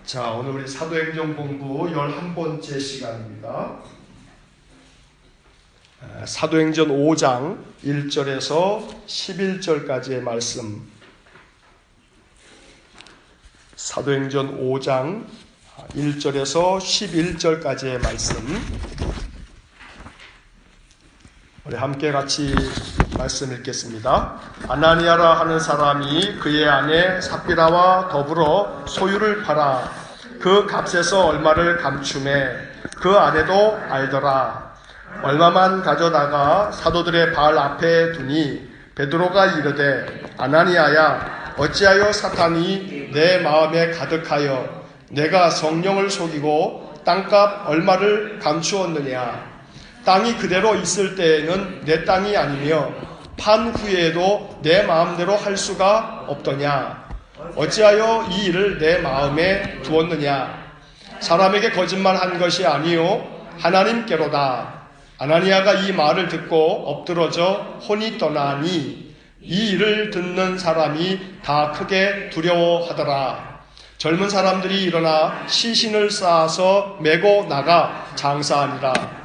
자, 오늘 우리 사도행전 공부 11번째 시간입니다. 사도행전 5장 1절에서 11절까지의 말씀. 사도행전 5장 1절에서 11절까지의 말씀. 우리 함께 같이 말씀 읽겠습니다. 아나니아라 하는 사람이 그의 아내 삽비라와 더불어 소유를 팔아 그 값에서 얼마를 감추매 그 아내도 알더라. 얼마만 가져다가 사도들의 발 앞에 두니 베드로가 이르되 아나니아야 어찌하여 사탄이 내 마음에 가득하여 내가 성령을 속이고 땅값 얼마를 감추었느냐. 땅이 그대로 있을 때에는 내 땅이 아니며 판 후에도 내 마음대로 할 수가 없더냐. 어찌하여 이 일을 내 마음에 두었느냐. 사람에게 거짓말한 것이 아니요 하나님께로다. 아나니아가 이 말을 듣고 엎드러져 혼이 떠나니 이 일을 듣는 사람이 다 크게 두려워하더라. 젊은 사람들이 일어나 시신을 쌓아서 메고 나가 장사하니라.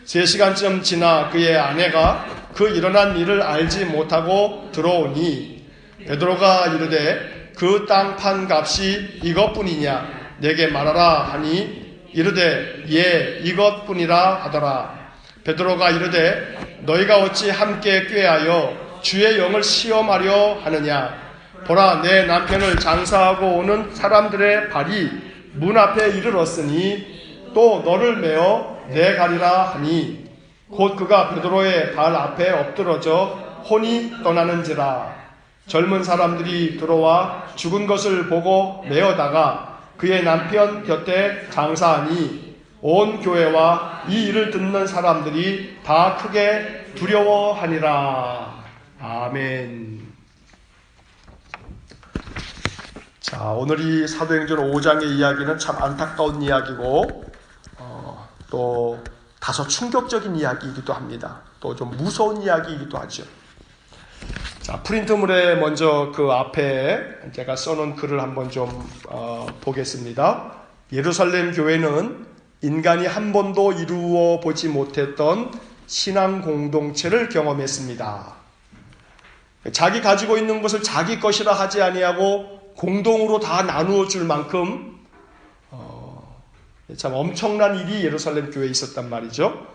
3시간쯤 지나 그의 아내가 그 일어난 일을 알지 못하고 들어오니 베드로가 이르되 그 땅 판 값이 이것뿐이냐 내게 말하라 하니 이르되 예 이것뿐이라 하더라. 베드로가 이르되 너희가 어찌 함께 꾀하여 주의 영을 시험하려 하느냐. 보라 내 남편을 장사하고 오는 사람들의 발이 문 앞에 이르렀으니 또 너를 메어 내가리라 하니 곧 그가 베드로의 발 앞에 엎드러져 혼이 떠나는지라. 젊은 사람들이 들어와 죽은 것을 보고 메어다가 그의 남편 곁에 장사하니 온 교회와 이 일을 듣는 사람들이 다 크게 두려워하니라. 아멘. 자, 오늘 이 사도행전 5장의 이야기는 참 안타까운 이야기고 또 다소 충격적인 이야기이기도 합니다. 또 좀 무서운 이야기이기도 하죠. 자, 프린트물에 먼저 그 앞에 제가 써놓은 글을 한번 좀 보겠습니다. 예루살렘 교회는 인간이 한 번도 이루어 보지 못했던 신앙 공동체를 경험했습니다. 자기 가지고 있는 것을 자기 것이라 하지 아니하고 공동으로 다 나누어 줄 만큼 참 엄청난 일이 예루살렘 교회에 있었단 말이죠.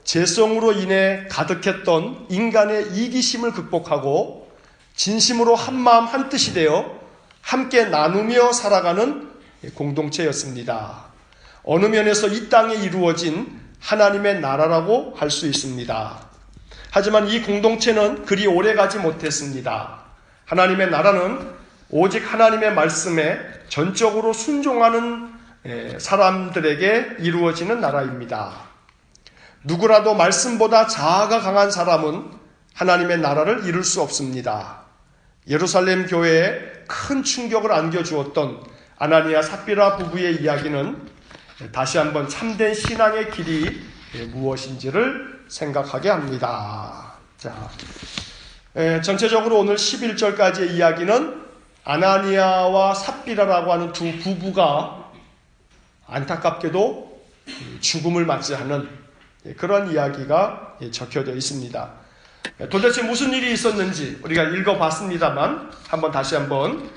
죄성으로 인해 가득했던 인간의 이기심을 극복하고 진심으로 한마음 한뜻이 되어 함께 나누며 살아가는 공동체였습니다. 어느 면에서 이 땅에 이루어진 하나님의 나라라고 할 수 있습니다. 하지만 이 공동체는 그리 오래가지 못했습니다. 하나님의 나라는 오직 하나님의 말씀에 전적으로 순종하는 사람들에게 이루어지는 나라입니다. 누구라도 말씀보다 자아가 강한 사람은 하나님의 나라를 이룰 수 없습니다. 예루살렘 교회에 큰 충격을 안겨주었던 아나니아 삽비라 부부의 이야기는 다시 한번 참된 신앙의 길이 무엇인지를 생각하게 합니다. 자, 전체적으로 오늘 11절까지의 이야기는 아나니아와 삽비라라고 하는 두 부부가 안타깝게도 죽음을 맞지 않은 그런 이야기가 적혀져 있습니다. 도대체 무슨 일이 있었는지 우리가 읽어봤습니다만 다시 한번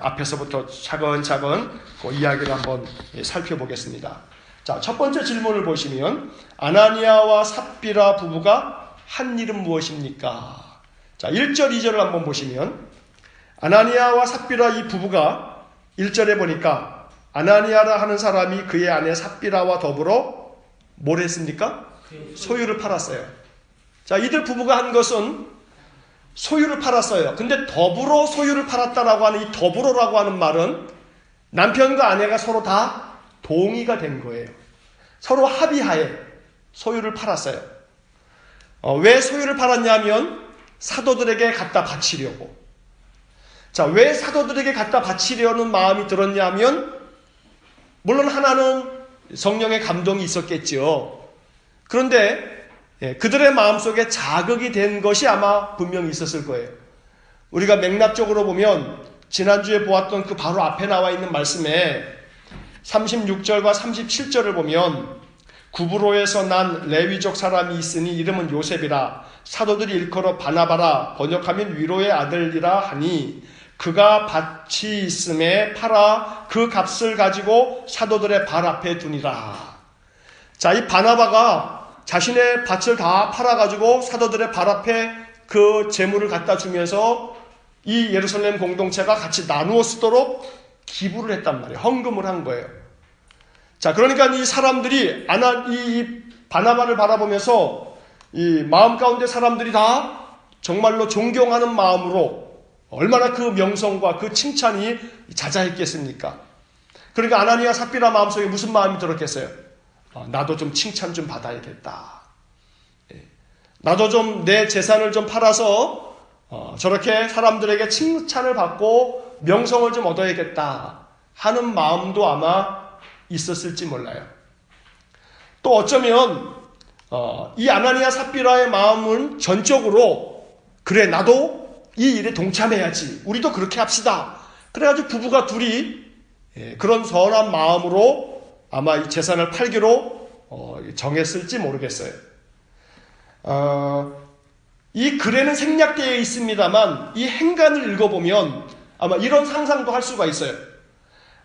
앞에서부터 차근차근 그 이야기를 한번 살펴보겠습니다. 자, 첫 번째 질문을 보시면 아나니아와 삽비라 부부가 한 일은 무엇입니까? 자, 1절, 2절을 한번 보시면 아나니아와 삽비라 이 부부가 1절에 보니까 아나니아라 하는 사람이 그의 아내 삽비라와 더불어 뭘 했습니까? 소유를 팔았어요. 자, 이들 부부가 한 것은 소유를 팔았어요. 근데 더불어 소유를 팔았다라고 하는 이 더불어라고 하는 말은 남편과 아내가 서로 다 동의가 된 거예요. 서로 합의하에 소유를 팔았어요. 왜 소유를 팔았냐면 사도들에게 갖다 바치려고. 자, 왜 사도들에게 갖다 바치려는 마음이 들었냐면 물론 하나는 성령의 감동이 있었겠죠. 그런데 그들의 마음속에 자극이 된 것이 아마 분명히 있었을 거예요. 우리가 맥락적으로 보면 지난주에 보았던 그 바로 앞에 나와 있는 말씀에 36절과 37절을 보면 구브로에서 난 레위족 사람이 있으니 이름은 요셉이라 사도들이 일컬어 바나바라 번역하면 위로의 아들이라 하니 그가 밭이 있음에 팔아 그 값을 가지고 사도들의 발 앞에 두니라. 자, 이 바나바가 자신의 밭을 다 팔아가지고 사도들의 발 앞에 그 재물을 갖다 주면서 이 예루살렘 공동체가 같이 나누어 쓰도록 기부를 했단 말이에요. 헌금을 한 거예요. 자, 그러니까 이 사람들이 이 바나바를 바라보면서 이 마음 가운데 사람들이 다 정말로 존경하는 마음으로 얼마나 그 명성과 그 칭찬이 자자했겠습니까? 그러니까 아나니아 삽비라 마음속에 무슨 마음이 들었겠어요? 나도 좀 칭찬 좀 받아야겠다. 나도 좀 내 재산을 좀 팔아서 저렇게 사람들에게 칭찬을 받고 명성을 좀 얻어야겠다 하는 마음도 아마 있었을지 몰라요. 또 어쩌면 이 아나니아 삽비라의 마음은 전적으로 그래 나도 이 일에 동참해야지. 우리도 그렇게 합시다. 그래가지고 부부가 둘이 그런 선한 마음으로 아마 이 재산을 팔기로 정했을지 모르겠어요. 이 글에는 생략되어 있습니다만 이 행간을 읽어보면 아마 이런 상상도 할 수가 있어요.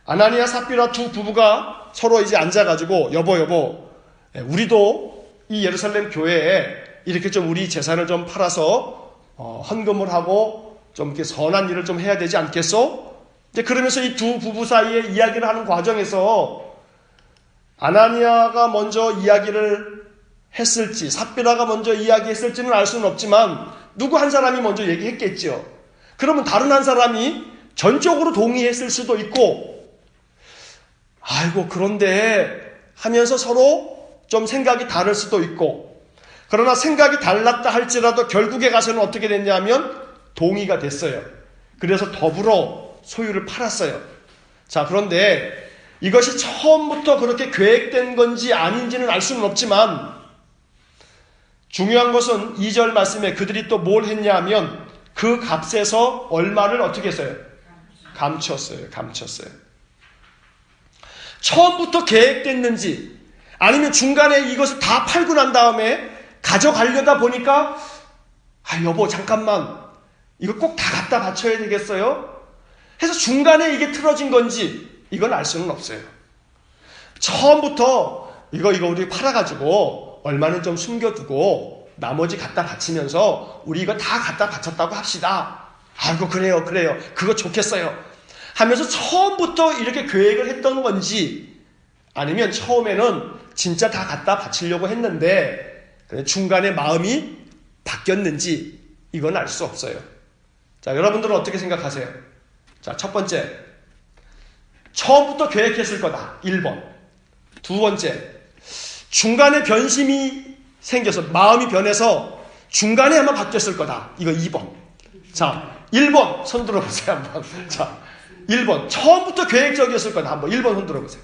아나니아 삽비라 두 부부가 서로 이제 앉아가지고 여보 우리도 이 예루살렘 교회에 이렇게 좀 우리 재산을 좀 팔아서 헌금을 하고 좀 이렇게 선한 일을 좀 해야 되지 않겠어? 이제 그러면서 이 두 부부 사이에 이야기를 하는 과정에서 아나니아가 먼저 이야기를 했을지 삽비라가 먼저 이야기했을지는 알 수는 없지만 누구 한 사람이 먼저 얘기했겠죠. 그러면 다른 한 사람이 전적으로 동의했을 수도 있고 아이고 그런데 하면서 서로 좀 생각이 다를 수도 있고 그러나 생각이 달랐다 할지라도 결국에 가서는 어떻게 됐냐면 동의가 됐어요. 그래서 더불어 소유를 팔았어요. 자, 그런데 이것이 처음부터 그렇게 계획된 건지 아닌지는 알 수는 없지만 중요한 것은 2절 말씀에 그들이 또 뭘 했냐 하면 그 값에서 얼마를 어떻게 했어요? 감췄어요. 처음부터 계획됐는지 아니면 중간에 이것을 다 팔고 난 다음에 가져가려다 보니까 여보 잠깐만 이거 꼭 다 갖다 바쳐야 되겠어요? 해서 중간에 이게 틀어진 건지 이건 알 수는 없어요. 처음부터 이거 우리 팔아가지고 얼마는 좀 숨겨두고 나머지 갖다 바치면서 우리 이거 다 갖다 바쳤다고 합시다. 아이고 그래요 그거 좋겠어요 하면서 처음부터 이렇게 계획을 했던 건지 아니면 처음에는 진짜 다 갖다 바치려고 했는데 중간에 마음이 바뀌었는지 이건 알 수 없어요. 자, 여러분들은 어떻게 생각하세요? 자, 첫 번째 처음부터 계획했을 거다. 1번. 두 번째 중간에 변심이 생겨서 마음이 변해서 중간에 아마 바뀌었을 거다. 이거 2번. 자, 1번 손 들어보세요 한번. 자, 1번 처음부터 계획적이었을 거다. 한번 1번 손 들어보세요.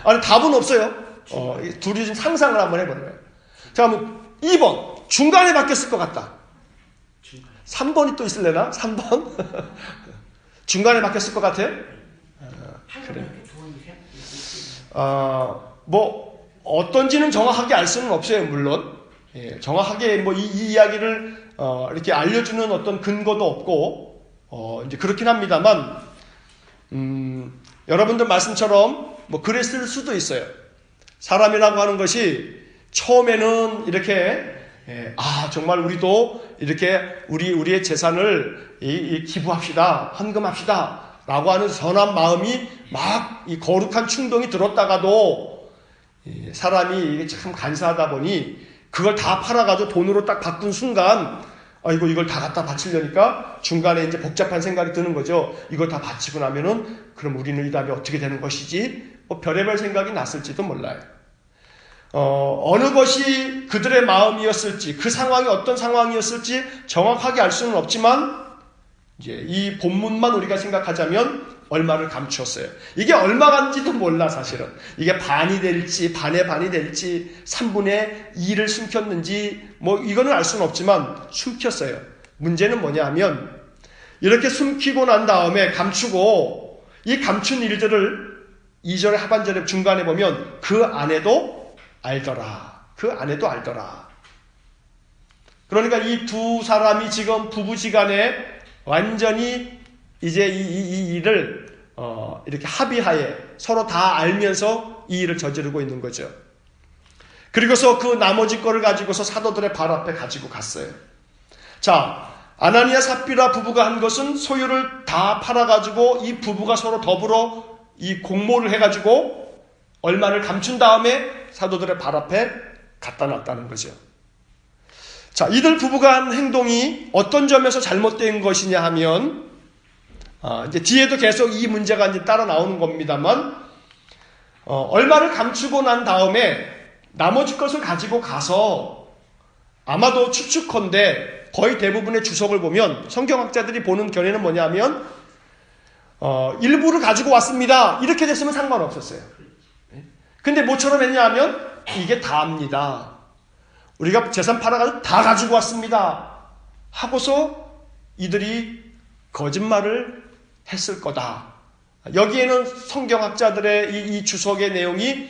아니 답은 없어요. 둘이 좀 상상을 한번 해보는 거예요. 자, 그럼 2번 중간에 바뀌었을 것 같다. 3번이 또 있을래나? 3번? 중간에 바뀌었을 것 같아요? 그래. 뭐 어떤지는 정확하게 알 수는 없어요. 물론 정확하게 뭐 이 이야기를 이렇게 알려주는 어떤 근거도 없고 이제 그렇긴 합니다만 여러분들 말씀처럼 뭐 그랬을 수도 있어요. 사람이라고 하는 것이 처음에는 이렇게 정말 우리도 이렇게 우리의 재산을 기부합시다, 헌금합시다 라고 하는 선한 마음이 막 이 거룩한 충동이 들었다가도 사람이 이게 참 간사하다 보니 그걸 다 팔아가지고 돈으로 딱 바꾼 순간 아이고 이걸 다 갖다 바치려니까 중간에 이제 복잡한 생각이 드는 거죠. 이걸 다 바치고 나면은 그럼 우리는 이 다음에 어떻게 되는 것이지? 뭐 별의별 생각이 났을지도 몰라요. 어느 것이 그들의 마음이었을지, 그 상황이 어떤 상황이었을지 정확하게 알 수는 없지만, 이제 이 본문만 우리가 생각하자면 얼마를 감추었어요. 이게 얼마간지도 몰라, 사실은. 이게 반이 될지, 반의 반이 될지, 3분의 2를 숨겼는지, 뭐, 이거는 알 수는 없지만, 숨겼어요. 문제는 뭐냐 하면, 이렇게 숨기고 난 다음에 감추고, 이 감춘 일들을 2절의 하반절에 중간에 보면 그 아내도 알더라. 그 아내도 알더라. 그러니까 이 두 사람이 지금 부부지간에 완전히 이제 이 일을 이렇게 합의하에 서로 다 알면서 이 일을 저지르고 있는 거죠. 그리고서 그 나머지 거를 가지고서 사도들의 발 앞에 가지고 갔어요. 자, 아나니아 삽비라 부부가 한 것은 소유를 다 팔아가지고 이 부부가 서로 더불어 이 공모를 해가지고 얼마를 감춘 다음에 사도들의 발 앞에 갖다 놨다는 거죠. 자, 이들 부부가 한 행동이 어떤 점에서 잘못된 것이냐 하면, 이제 뒤에도 계속 이 문제가 이제 따라 나오는 겁니다만, 얼마를 감추고 난 다음에 나머지 것을 가지고 가서 아마도 추측컨대 거의 대부분의 주석을 보면 성경학자들이 보는 견해는 뭐냐면, 일부를 가지고 왔습니다. 이렇게 됐으면 상관없었어요. 근데 뭐처럼 했냐 하면, 이게 다입니다. 우리가 재산 팔아가지고 다 가지고 왔습니다. 하고서 이들이 거짓말을 했을 거다. 여기에는 성경학자들의 이 주석의 내용이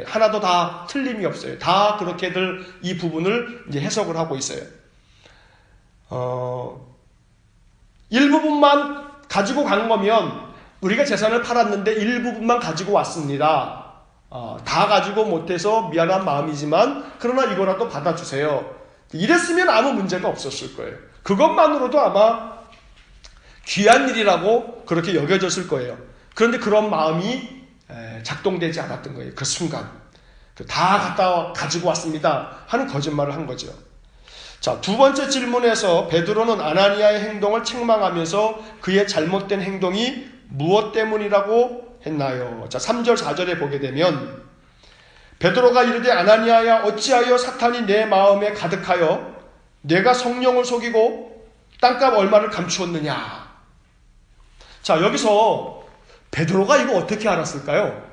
하나도 다 틀림이 없어요. 다 그렇게들 이 부분을 이제 해석을 하고 있어요. 일부분만 가지고 간 거면 우리가 재산을 팔았는데 일부분만 가지고 왔습니다. 다 가지고 못해서 미안한 마음이지만 그러나 이거라도 받아주세요. 이랬으면 아무 문제가 없었을 거예요. 그것만으로도 아마 귀한 일이라고 그렇게 여겨졌을 거예요. 그런데 그런 마음이 작동되지 않았던 거예요. 그 순간 다 갖다 가지고 왔습니다 하는 거짓말을 한 거죠. 자, 두 번째 질문에서 베드로는 아나니아의 행동을 책망하면서 그의 잘못된 행동이 무엇 때문이라고 했나요? 자, 3절 4절에 보게 되면 베드로가 이르되 아나니아야 어찌하여 사탄이 내 마음에 가득하여 내가 성령을 속이고 땅값 얼마를 감추었느냐. 자, 여기서 베드로가 이거 어떻게 알았을까요?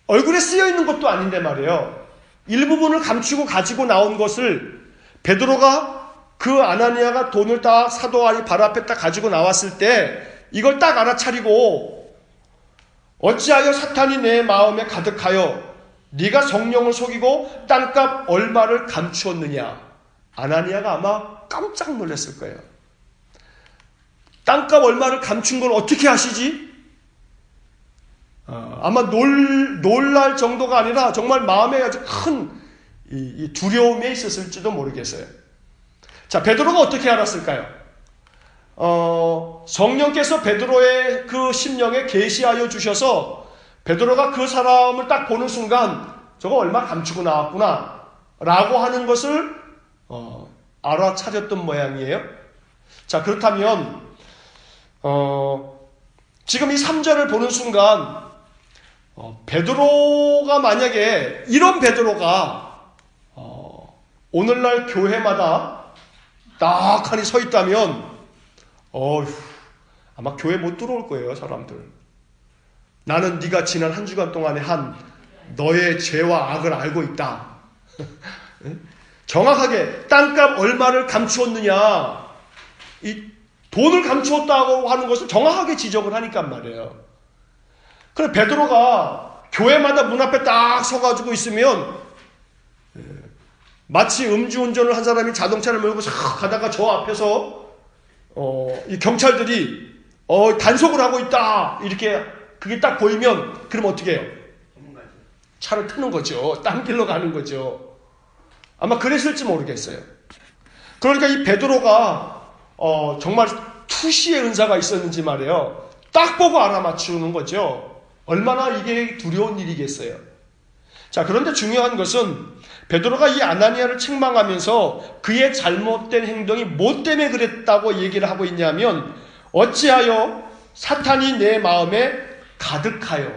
얼굴에 쓰여있는 것도 아닌데 말이에요. 일부분을 감추고 가지고 나온 것을 베드로가 그 아나니아가 돈을 딱 사도 발 앞에 딱 가지고 나왔을 때 이걸 딱 알아차리고 어찌하여 사탄이 내 마음에 가득하여 네가 성령을 속이고 땅값 얼마를 감추었느냐. 아나니아가 아마 깜짝 놀랐을 거예요. 땅값 얼마를 감춘 걸 어떻게 하시지? 아마 놀랄 정도가 아니라 정말 마음에 아주 큰 이 두려움에 있었을지도 모르겠어요. 자, 베드로가 어떻게 알았을까요? 성령께서 베드로의 그 심령에 계시하여 주셔서 베드로가 그 사람을 딱 보는 순간 저거 얼마 감추고 나왔구나 라고 하는 것을 알아차렸던 모양이에요. 자, 그렇다면 지금 이 3절을 보는 순간 베드로가 만약에 이런 베드로가 오늘날 교회마다 딱하니 서 있다면 아마 교회 못 들어올 거예요, 사람들. 나는 네가 지난 한 주간 동안에 한 너의 죄와 악을 알고 있다. 정확하게 땅값 얼마를 감추었느냐, 이 돈을 감추었다고 하는 것을 정확하게 지적을 하니까 말이에요. 그래, 베드로가 교회마다 문 앞에 딱 서가지고 있으면 마치 음주운전을 한 사람이 자동차를 몰고 싹 가다가 저 앞에서 이 경찰들이 단속을 하고 있다 이렇게 그게 딱 보이면 그럼 어떻게 해요? 차를 트는 거죠. 딴 길로 가는 거죠. 아마 그랬을지 모르겠어요. 그러니까 이 베드로가 정말 투시의 은사가 있었는지 말이에요. 딱 보고 알아맞추는 거죠. 얼마나 이게 두려운 일이겠어요. 자, 그런데 중요한 것은 베드로가 이 아나니아를 책망하면서 그의 잘못된 행동이 뭐 때문에 그랬다고 얘기를 하고 있냐면 어찌하여 사탄이 내 마음에 가득하여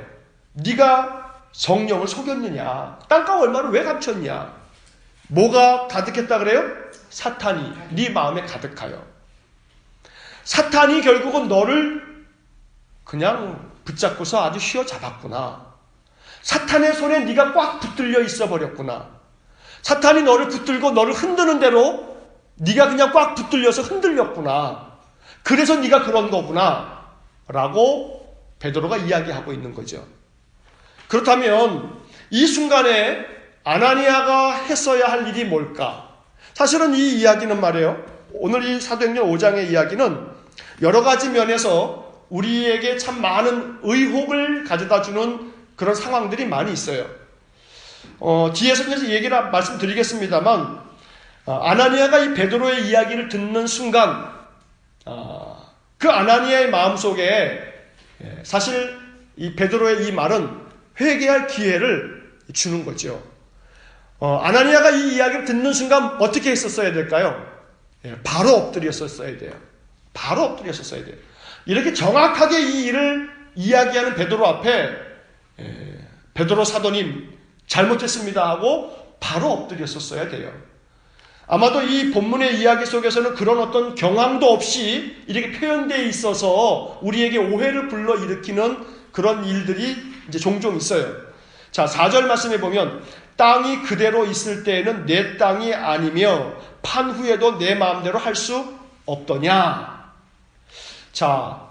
네가 성령을 속였느냐. 땅값 얼마를 왜 감췄냐. 뭐가 가득했다 그래요? 사탄이 네 마음에 가득하여. 사탄이 결국은 너를 그냥 붙잡고서 아주 휘어잡았구나. 사탄의 손에 네가 꽉 붙들려 있어 버렸구나. 사탄이 너를 붙들고 너를 흔드는 대로 네가 그냥 꽉 붙들려서 흔들렸구나. 그래서 네가 그런 거구나 라고 베드로가 이야기하고 있는 거죠. 그렇다면 이 순간에 아나니아가 했어야 할 일이 뭘까? 사실은 이 이야기는 말이에요. 오늘 이 사도행전 5장의 이야기는 여러 가지 면에서 우리에게 참 많은 의혹을 가져다주는 그런 상황들이 많이 있어요. 뒤에서 이제 얘기를 말씀드리겠습니다만, 아나니아가 이 베드로의 이야기를 듣는 순간, 그 아나니아의 마음속에 사실 이 베드로의 이 말은 회개할 기회를 주는 거죠. 아나니아가 이 이야기를 듣는 순간 어떻게 했었어야 될까요? 바로 엎드렸었어야 돼요. 바로 엎드렸었어야 돼요. 이렇게 정확하게 이 일을 이야기하는 베드로 앞에 베드로 사도님 잘못했습니다 하고 바로 엎드렸었어야 돼요. 아마도 이 본문의 이야기 속에서는 그런 어떤 경황도 없이 이렇게 표현되어 있어서 우리에게 오해를 불러일으키는 그런 일들이 이제 종종 있어요. 자, 4절 말씀에 보면 땅이 그대로 있을 때에는 내 땅이 아니며 판 후에도 내 마음대로 할 수 없더냐. 자,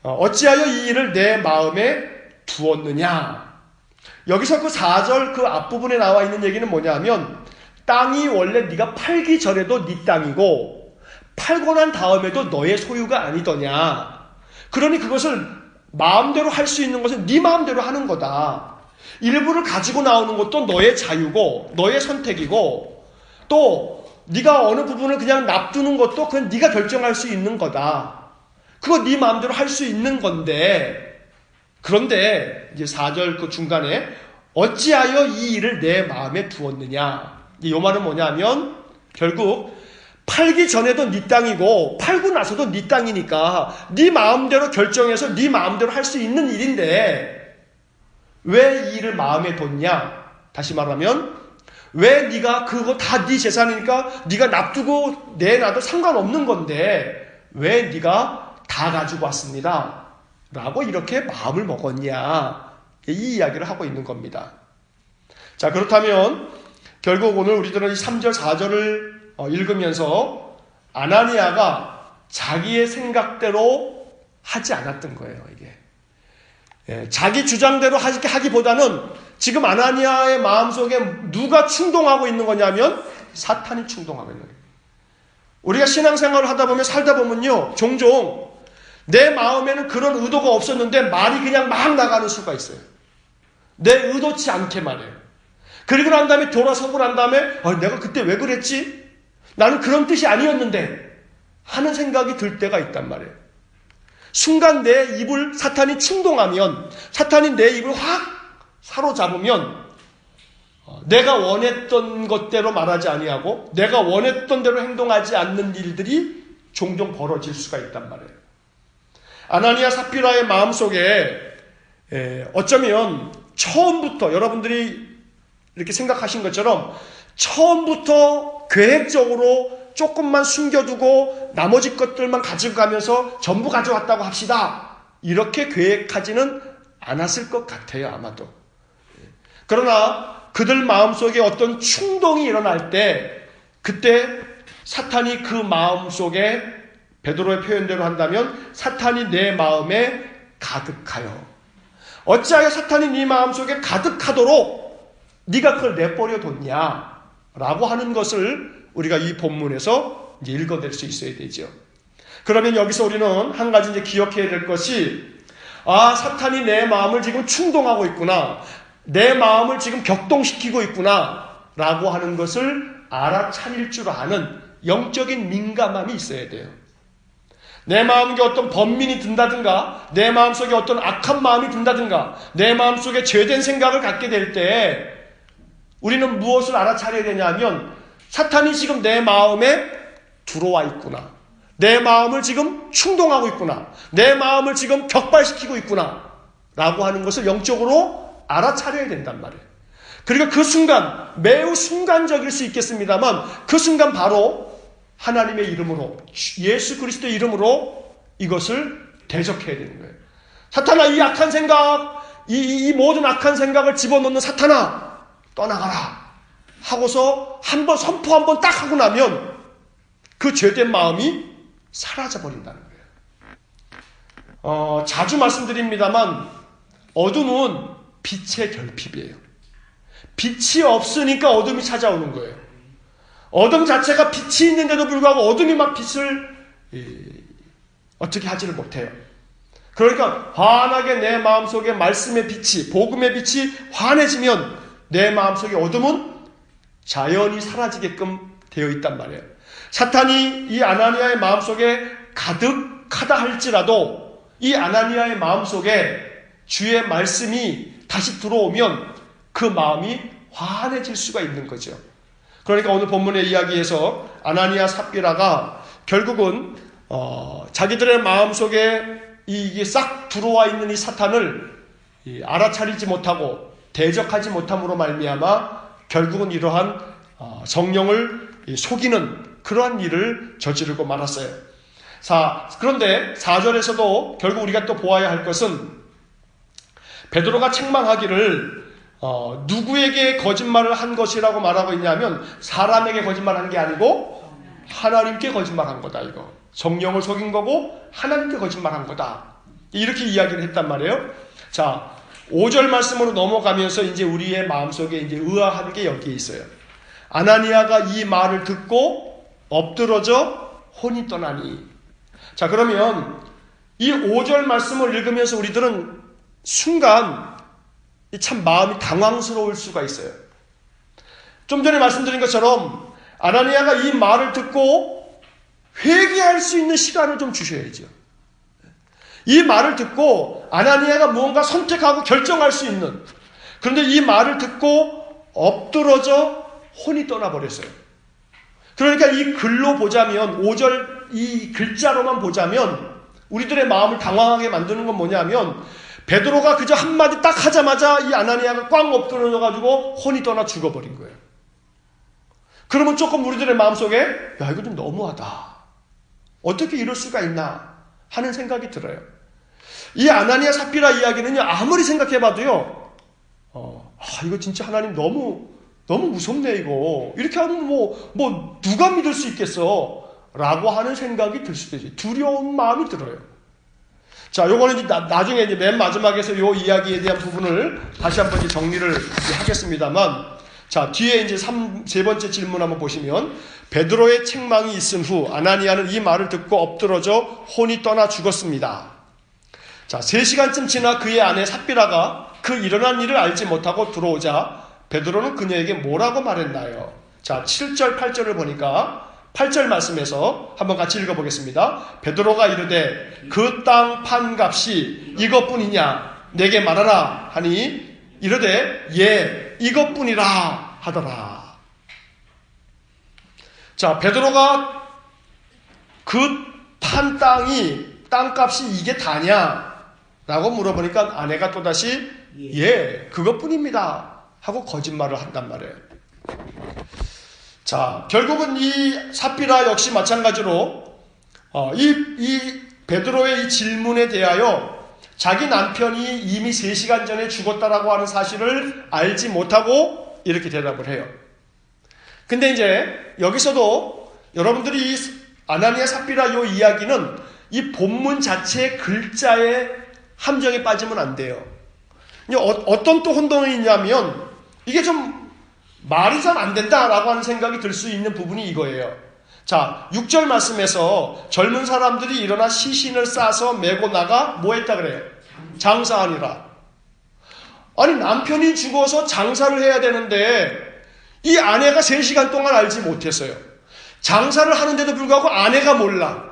어찌하여 이 일을 내 마음에 두었느냐. 여기서 그 4절 그 앞부분에 나와 있는 얘기는 뭐냐면 땅이 원래 네가 팔기 전에도 네 땅이고 팔고 난 다음에도 너의 소유가 아니더냐. 그러니 그것을 마음대로 할 수 있는 것은 네 마음대로 하는 거다. 일부를 가지고 나오는 것도 너의 자유고 너의 선택이고 또 네가 어느 부분을 그냥 놔두는 것도 그냥 네가 결정할 수 있는 거다. 그거 네 마음대로 할 수 있는 건데 그런데 이제 4절 그 중간에 어찌하여 이 일을 내 마음에 두었느냐. 이 말은 뭐냐면 결국 팔기 전에도 네 땅이고 팔고 나서도 네 땅이니까 네 마음대로 결정해서 네 마음대로 할 수 있는 일인데 왜 이 일을 마음에 뒀냐? 다시 말하면 왜 네가 그거 다 네 재산이니까 네가 놔두고 내놔도 상관없는 건데 왜 네가 다 가지고 왔습니다. 라고 이렇게 마음을 먹었냐? 이 이야기를 하고 있는 겁니다. 자, 그렇다면 결국 오늘 우리들은 이 3절 4절을 읽으면서 아나니아가 자기의 생각대로 하지 않았던 거예요. 이게 자기 주장대로 하기보다는 지금 아나니아의 마음속에 누가 충동하고 있는 거냐면 사탄이 충동하고 있는 거예요. 우리가 신앙생활을 하다 보면 살다 보면요 종종 내 마음에는 그런 의도가 없었는데 말이 그냥 막 나가는 수가 있어요. 내 의도치 않게 말해요. 그리고 난 다음에 돌아서고 난 다음에 내가 그때 왜 그랬지? 나는 그런 뜻이 아니었는데 하는 생각이 들 때가 있단 말이에요. 순간 내 입을 사탄이 충동하면 사탄이 내 입을 확 사로잡으면 내가 원했던 것대로 말하지 아니하고 내가 원했던 대로 행동하지 않는 일들이 종종 벌어질 수가 있단 말이에요. 아나니아 삽비라의 마음속에 어쩌면 처음부터 여러분들이 이렇게 생각하신 것처럼 처음부터 계획적으로 조금만 숨겨두고 나머지 것들만 가지고 가면서 전부 가져왔다고 합시다. 이렇게 계획하지는 않았을 것 같아요. 아마도. 그러나 그들 마음속에 어떤 충동이 일어날 때 그때 사탄이 그 마음속에 베드로의 표현대로 한다면 사탄이 내 마음에 가득하여 어찌하여 사탄이 네 마음속에 가득하도록 네가 그걸 내버려 뒀냐 라고 하는 것을 우리가 이 본문에서 이제 읽어낼 수 있어야 되죠. 그러면 여기서 우리는 한 가지 이제 기억해야 될 것이 사탄이 내 마음을 지금 충동하고 있구나. 내 마음을 지금 격동시키고 있구나 라고 하는 것을 알아차릴 줄 아는 영적인 민감함이 있어야 돼요. 내 마음속에 어떤 번민이 든다든가 내 마음속에 어떤 악한 마음이 든다든가 내 마음속에 죄된 생각을 갖게 될 때 우리는 무엇을 알아차려야 되냐면 사탄이 지금 내 마음에 들어와 있구나. 내 마음을 지금 충동하고 있구나. 내 마음을 지금 격발시키고 있구나. 라고 하는 것을 영적으로 알아차려야 된단 말이에요. 그리고 그 순간 매우 순간적일 수 있겠습니다만 그 순간 바로 하나님의 이름으로 예수 그리스도의 이름으로 이것을 대적해야 되는 거예요. 사탄아 이 악한 생각 이 모든 악한 생각을 집어넣는 사탄아 떠나가라 하고서 한번 선포 한번 딱 하고 나면 그 죄된 마음이 사라져 버린다는 거예요. 자주 말씀드립니다만 어둠은 빛의 결핍이에요. 빛이 없으니까 어둠이 찾아오는 거예요. 어둠 자체가 빛이 있는데도 불구하고 어둠이 막 빛을 어떻게 하지를 못해요. 그러니까 환하게 내 마음속에 말씀의 빛이, 복음의 빛이 환해지면 내 마음속에 어둠은 자연히 사라지게끔 되어 있단 말이에요. 사탄이 이 아나니아의 마음속에 가득하다 할지라도 이 아나니아의 마음속에 주의 말씀이 다시 들어오면 그 마음이 환해질 수가 있는 거죠. 그러니까 오늘 본문의 이야기에서 아나니아 삽비라가 결국은 자기들의 마음속에 이게 싹 들어와 있는 이 사탄을 알아차리지 못하고 대적하지 못함으로 말미암아 결국은 이러한 성령을 속이는 그러한 일을 저지르고 말았어요. 그런데 4절에서도 결국 우리가 또 보아야 할 것은 베드로가 책망하기를 누구에게 거짓말을 한 것이라고 말하고 있냐면 사람에게 거짓말한 게 아니고 하나님께 거짓말한 거다. 이거 성령을 속인 거고 하나님께 거짓말한 거다. 이렇게 이야기를 했단 말이에요. 자, 5절 말씀으로 넘어가면서 이제 우리의 마음속에 이제 의아한 게 여기에 있어요. 아나니아가 이 말을 듣고 엎드러져 혼이 떠나니. 자, 그러면 이 5절 말씀을 읽으면서 우리들은 순간 참 마음이 당황스러울 수가 있어요. 좀 전에 말씀드린 것처럼 아나니아가 이 말을 듣고 회개할 수 있는 시간을 좀 주셔야죠. 이 말을 듣고 아나니아가 무언가 선택하고 결정할 수 있는, 그런데 이 말을 듣고 엎드러져 혼이 떠나버렸어요. 그러니까 이 글로 보자면 5절 이 글자로만 보자면 우리들의 마음을 당황하게 만드는 건 뭐냐면 베드로가 그저 한마디 딱 하자마자 이 아나니아가 꽝 엎드러져가지고 혼이 떠나 죽어버린 거예요. 그러면 조금 우리들의 마음속에 야 이거 좀 너무하다. 어떻게 이럴 수가 있나 하는 생각이 들어요. 이 아나니아 삽비라 이야기는요 아무리 생각해봐도요 이거 진짜 하나님 너무 무섭네 이거. 이렇게 하면 뭐 누가 믿을 수 있겠어 라고 하는 생각이 들 수도 있어요. 두려운 마음이 들어요. 자, 요거는 이제 나중에 이제 맨 마지막에서 요 이야기에 대한 부분을 다시 한번 정리를 하겠습니다만, 자, 뒤에 이제 세 번째 질문 한번 보시면, 베드로의 책망이 있은 후 아나니아는 이 말을 듣고 엎드러져 혼이 떠나 죽었습니다. 자, 3시간쯤 지나 그의 아내 삽비라가 그 일어난 일을 알지 못하고 들어오자 베드로는 그녀에게 뭐라고 말했나요? 자, 7절, 8절을 보니까 8절 말씀에서 한번 같이 읽어보겠습니다. 베드로가 이르되 그 땅 판값이 이것뿐이냐 내게 말하라 하니 이르되 예 이것뿐이라 하더라. 자, 베드로가 그 판 땅값이 이게 다냐 라고 물어보니까 아내가 또다시 예 그것뿐입니다 하고 거짓말을 한단 말이에요. 자, 결국은 이 삽비라 역시 마찬가지로 이 베드로의 이 질문에 대하여 자기 남편이 이미 3시간 전에 죽었다라고 하는 사실을 알지 못하고 이렇게 대답을 해요. 근데 이제 여기서도 여러분들이 이 아나니아 삽비라 이 이야기는 이 본문 자체의 글자의 함정에 빠지면 안 돼요. 어떤 또 혼동이 있냐면 이게 좀 말이 잘 안 된다라고 하는 생각이 들 수 있는 부분이 이거예요. 자, 6절 말씀에서 젊은 사람들이 일어나 시신을 싸서 메고 나가 뭐 했다 그래요? 장사하니라. 아니 남편이 죽어서 장사를 해야 되는데 이 아내가 3시간 동안 알지 못했어요. 장사를 하는데도 불구하고 아내가 몰라.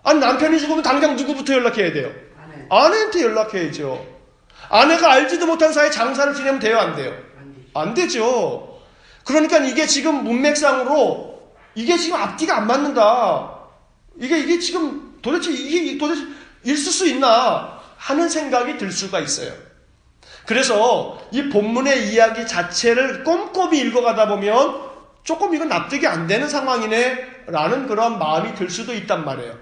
아니 남편이 죽으면 당장 누구부터 연락해야 돼요? 아내한테 연락해야죠. 아내가 알지도 못한 사이에 장사를 지내면 돼요 안 돼요? 안 되죠. 그러니까 이게 지금 문맥상으로 이게 지금 앞뒤가 안 맞는다. 이게 지금 도대체 있을 수 있나 하는 생각이 들 수가 있어요. 그래서 이 본문의 이야기 자체를 꼼꼼히 읽어가다 보면 조금 이건 납득이 안 되는 상황이네 라는 그런 마음이 들 수도 있단 말이에요.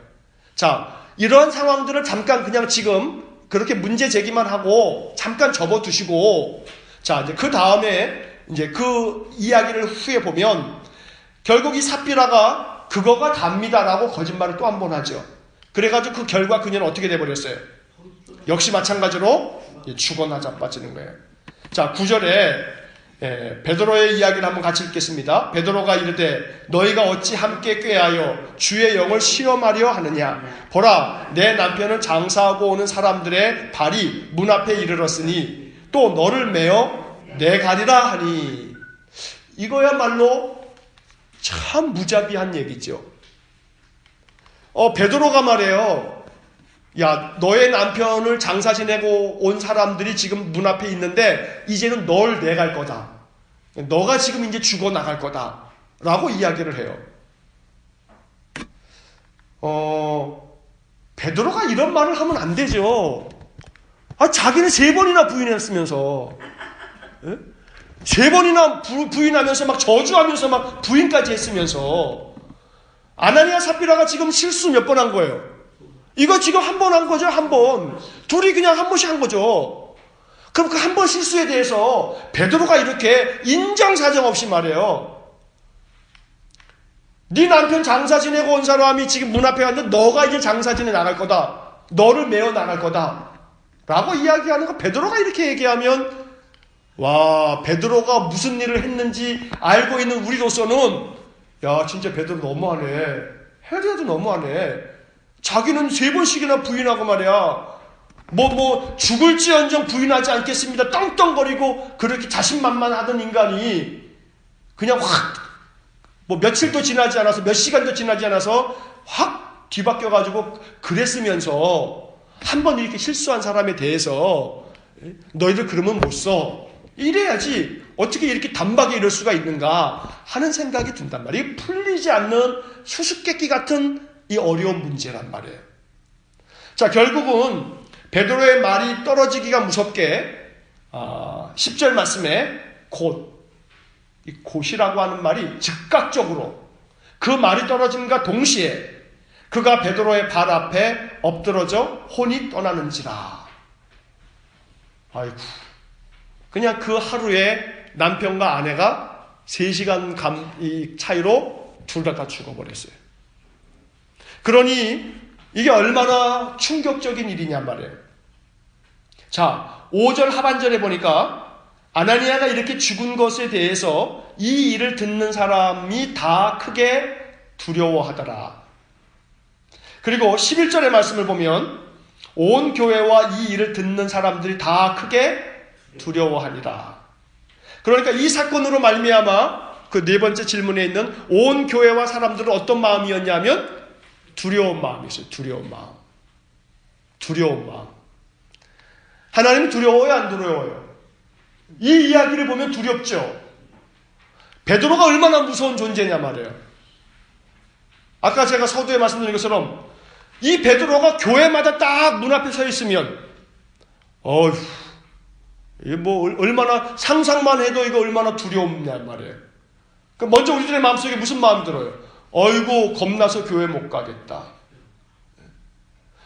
자, 이러한 상황들을 잠깐 그냥 지금 그렇게 문제 제기만 하고 잠깐 접어두시고 자, 이제 그 다음에 이제 그 이야기를 후에 보면 결국 이 삽비라가 그거가 답니다라고 거짓말을 또 한 번 하죠. 그래가지고 그 결과 그녀는 어떻게 돼버렸어요? 역시 마찬가지로 죽어 나자빠지는 거예요. 자, 9절에 베드로의 이야기를 한번 같이 읽겠습니다. 베드로가 이르되 너희가 어찌 함께 꾀하여 주의 영을 시험하려 하느냐. 보라, 내 남편은 장사하고 오는 사람들의 발이 문 앞에 이르렀으니 또 너를 메어 내가리라 하니. 이거야말로 참 무자비한 얘기죠. 베드로가 말해요. 야, 너의 남편을 장사 지내고 온 사람들이 지금 문 앞에 있는데 이제는 널 내갈 거다. 너가 지금 이제 죽어 나갈 거다. 라고 이야기를 해요. 베드로가 이런 말을 하면 안 되죠. 자기는 3번이나 부인했으면서, 3번이나 부인하면서 막 저주하면서 막 부인까지 했으면서, 아나니아 삽비라가 지금 실수 몇 번 한 거예요. 이거 지금 한 번 한 거죠, 한 번. 둘이 그냥 한 번씩 한 거죠. 그럼 그 한 번 실수에 대해서 베드로가 이렇게 인정사정 없이 말해요. 네 남편 장사 지내고 온 사람이 지금 문 앞에 왔는데 너가 이제 장사 지내 나갈 거다. 너를 메어 나갈 거다. 라고 이야기하는 거. 베드로가 이렇게 얘기하면 와, 베드로가 무슨 일을 했는지 알고 있는 우리로서는 야, 진짜 베드로 너무하네. 헤로도 너무하네. 자기는 3번씩이나 부인하고 말이야. 죽을지언정 부인하지 않겠습니다. 떵떵거리고 그렇게 자신만만하던 인간이 그냥 며칠도 지나지 않아서 몇 시간도 지나지 않아서 확 뒤바뀌어가지고 그랬으면서 한 번 이렇게 실수한 사람에 대해서 너희들 그러면 못 써. 이래야지 어떻게 이렇게 단박에 이럴 수가 있는가 하는 생각이 든단 말이에요. 풀리지 않는 수수께끼 같은 이 어려운 문제란 말이에요. 자, 결국은 베드로의 말이 떨어지기가 무섭게 10절 말씀에 이 곧이라고 하는 말이 즉각적으로 그 말이 떨어짐과 동시에 그가 베드로의 발 앞에 엎드러져 혼이 떠나는지라. 아이고, 그냥 그 하루에 남편과 아내가 3시간 차이로 둘 다 죽어버렸어요. 그러니 이게 얼마나 충격적인 일이냔 말이에요. 자, 5절 하반절에 보니까 아나니아가 이렇게 죽은 것에 대해서 이 일을 듣는 사람이 다 크게 두려워하더라. 그리고 11절의 말씀을 보면 온 교회와 이 일을 듣는 사람들이 다 크게 두려워하니라. 그러니까 이 사건으로 말미암아 그 4번째 질문에 있는 온 교회와 사람들은 어떤 마음이었냐면 두려운 마음이 있어요. 두려운 마음. 두려운 마음. 하나님 두려워요, 안 두려워요? 이 이야기를 보면 두렵죠. 베드로가 얼마나 무서운 존재냐 말이에요. 아까 제가 서두에 말씀드린 것처럼 이 베드로가 교회마다 딱 문 앞에 서 있으면 이게 얼마나 상상만 해도 이거 얼마나 두렵냐 말이에요. 먼저 우리들의 마음속에 무슨 마음이 들어요? 어이구, 겁나서 교회 못 가겠다.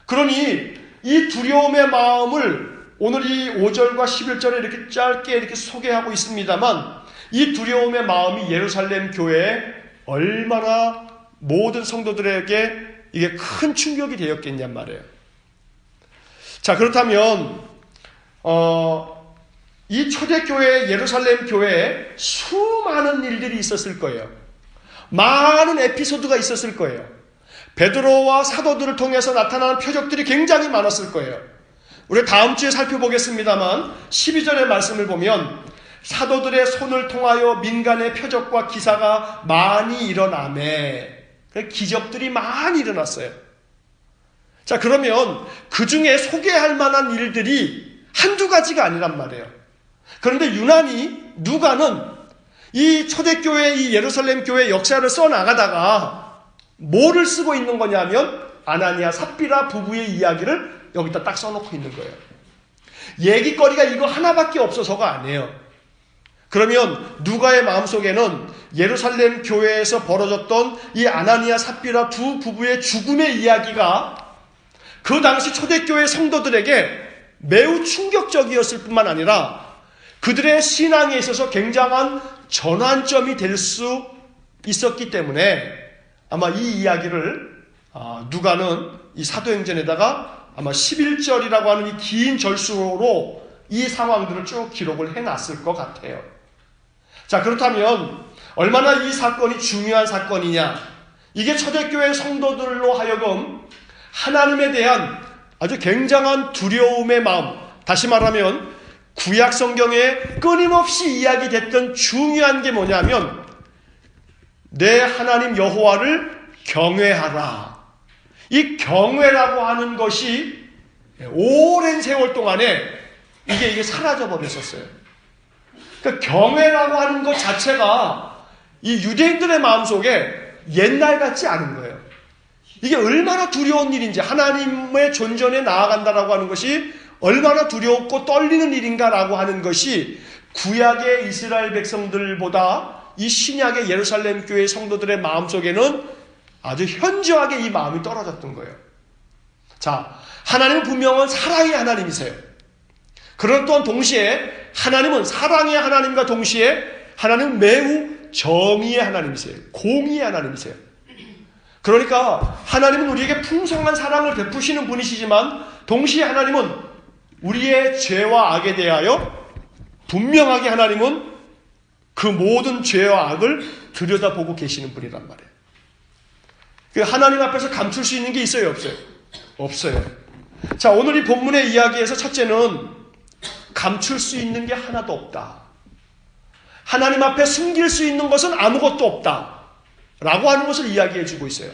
그러니 이 두려움의 마음을 오늘 이 5절과 11절에 이렇게 짧게 이렇게 소개하고 있습니다만 이 두려움의 마음이 예루살렘 교회에 얼마나 모든 성도들에게 이게 큰 충격이 되었겠냔 말이에요. 자, 그렇다면 이 초대교회 예루살렘 교회에 수많은 일들이 있었을 거예요. 많은 에피소드가 있었을 거예요. 베드로와 사도들을 통해서 나타나는 표적들이 굉장히 많았을 거예요. 우리 다음 주에 살펴보겠습니다만 12절의 말씀을 보면 사도들의 손을 통하여 민간의 표적과 기사가 많이 일어나매 기적들이 많이 일어났어요. 자, 그러면 그 중에 소개할 만한 일들이 한두 가지가 아니란 말이에요. 그런데 유난히 누가는 이 초대교회, 이 예루살렘 교회 역사를 써나가다가 뭐를 쓰고 있는 거냐면 아나니아 삽비라 부부의 이야기를 여기다 딱 써놓고 있는 거예요. 얘기거리가 이거 하나밖에 없어서가 아니에요. 그러면 누가의 마음속에는 예루살렘 교회에서 벌어졌던 이 아나니아 삽비라 두 부부의 죽음의 이야기가 그 당시 초대교회 성도들에게 매우 충격적이었을 뿐만 아니라 그들의 신앙에 있어서 굉장한 전환점이 될 수 있었기 때문에 아마 이 이야기를 누가는 이 사도행전에다가 아마 11절이라고 하는 이 긴 절수로 이 상황들을 쭉 기록을 해놨을 것 같아요. 자, 그렇다면 얼마나 이 사건이 중요한 사건이냐. 이게 초대교회 성도들로 하여금 하나님에 대한 아주 굉장한 두려움의 마음, 다시 말하면 구약 성경에 끊임없이 이야기됐던 중요한 게 뭐냐면 내 하나님 여호와를 경외하라. 이 경외라고 하는 것이 오랜 세월 동안에 이게 사라져 버렸었어요. 그러니까 경외라고 하는 것 자체가 이 유대인들의 마음속에 옛날 같지 않은 거예요. 이게 얼마나 두려운 일인지, 하나님의 존전에 나아간다라고 하는 것이 얼마나 두렵고 떨리는 일인가라고 하는 것이 구약의 이스라엘 백성들보다 이 신약의 예루살렘 교회 성도들의 마음속에는 아주 현저하게 이 마음이 떨어졌던 거예요. 자, 하나님은 분명한 사랑의 하나님이세요. 그런 또한 동시에 하나님은 사랑의 하나님과 동시에 하나님은 매우 정의의 하나님이세요. 공의의 하나님이세요. 그러니까 하나님은 우리에게 풍성한 사랑을 베푸시는 분이시지만 동시에 하나님은 우리의 죄와 악에 대하여 분명하게 하나님은 그 모든 죄와 악을 들여다보고 계시는 분이란 말이에요. 하나님 앞에서 감출 수 있는 게 있어요, 없어요? 없어요. 자, 오늘 이 본문의 이야기에서 첫째는 감출 수 있는 게 하나도 없다. 하나님 앞에 숨길 수 있는 것은 아무것도 없다. 라고 하는 것을 이야기해 주고 있어요.